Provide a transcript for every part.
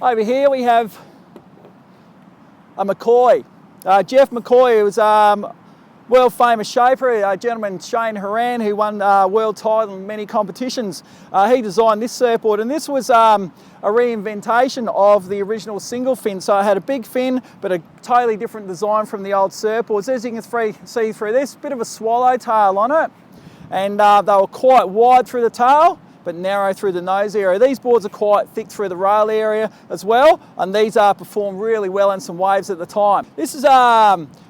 Over here we have a McCoy. Jeff McCoy was world famous shaper, a gentleman, Shane Horan, who won world title in many competitions. He designed this surfboard, and this was a reinventation of the original single fin. So it had a big fin, but a totally different design from the old surfboards. As you can see through this, bit of a swallowtail on it, and they were quite wide through the tail, but narrow through the nose area. These boards are quite thick through the rail area as well, and these performed really well in some waves at the time. This is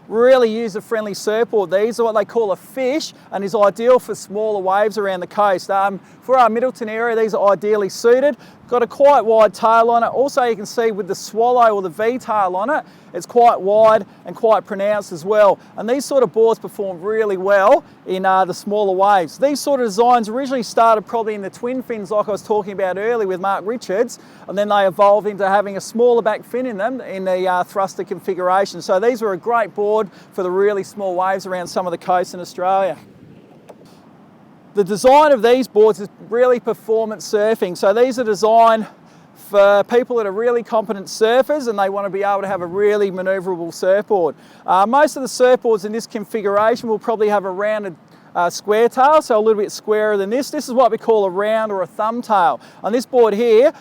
really user-friendly surfboard. These are what they call a fish, and is ideal for smaller waves around the coast. For our Middleton area, these are ideally suited. Got a quite wide tail on it. Also, you can see with the swallow or the V-tail on it, it's quite wide and quite pronounced as well. And these sort of boards perform really well in the smaller waves. These sort of designs originally started probably in the twin fins like I was talking about earlier with Mark Richards, and then they evolved into having a smaller back fin in them in the thruster configuration. So these were a great board for the really small waves around some of the coasts in Australia. The design of these boards is really performance surfing. So these are designed for people that are really competent surfers and they want to be able to have a really manoeuvrable surfboard. Most of the surfboards in this configuration will probably have a rounded square tail, so a little bit squarer than this. This is what we call a round or a thumb tail. On this board here,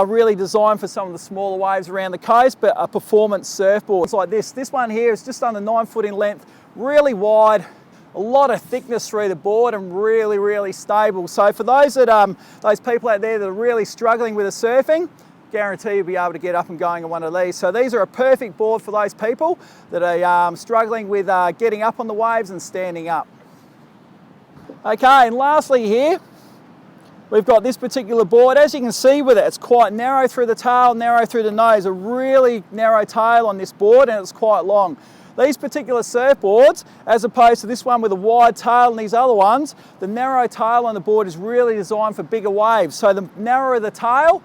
really designed for some of the smaller waves around the coast, but a performance surfboard. It's like this. This one here is just under 9 foot in length, really wide, a lot of thickness through the board, and really, really stable. So for those people out there that are really struggling with the surfing, guarantee you'll be able to get up and going on one of these. So these are a perfect board for those people that are struggling with getting up on the waves and standing up. Okay, and lastly here, we've got this particular board. As you can see with it, it's quite narrow through the tail, narrow through the nose, a really narrow tail on this board, and it's quite long. These particular surfboards, as opposed to this one with a wide tail and these other ones, the narrow tail on the board is really designed for bigger waves. So the narrower the tail,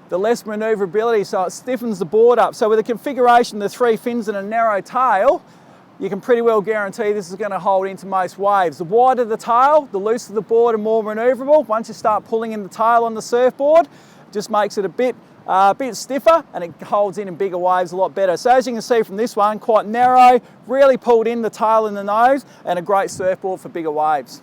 the less manoeuvrability, so it stiffens the board up. So with a configuration of the 3 fins and a narrow tail, you can pretty well guarantee this is going to hold into most waves. The wider the tail, the looser the board and more manoeuvrable. Once you start pulling in the tail on the surfboard, it just makes it a bit stiffer, and it holds in bigger waves a lot better. So as you can see from this one, quite narrow, really pulled in the tail and the nose, and a great surfboard for bigger waves.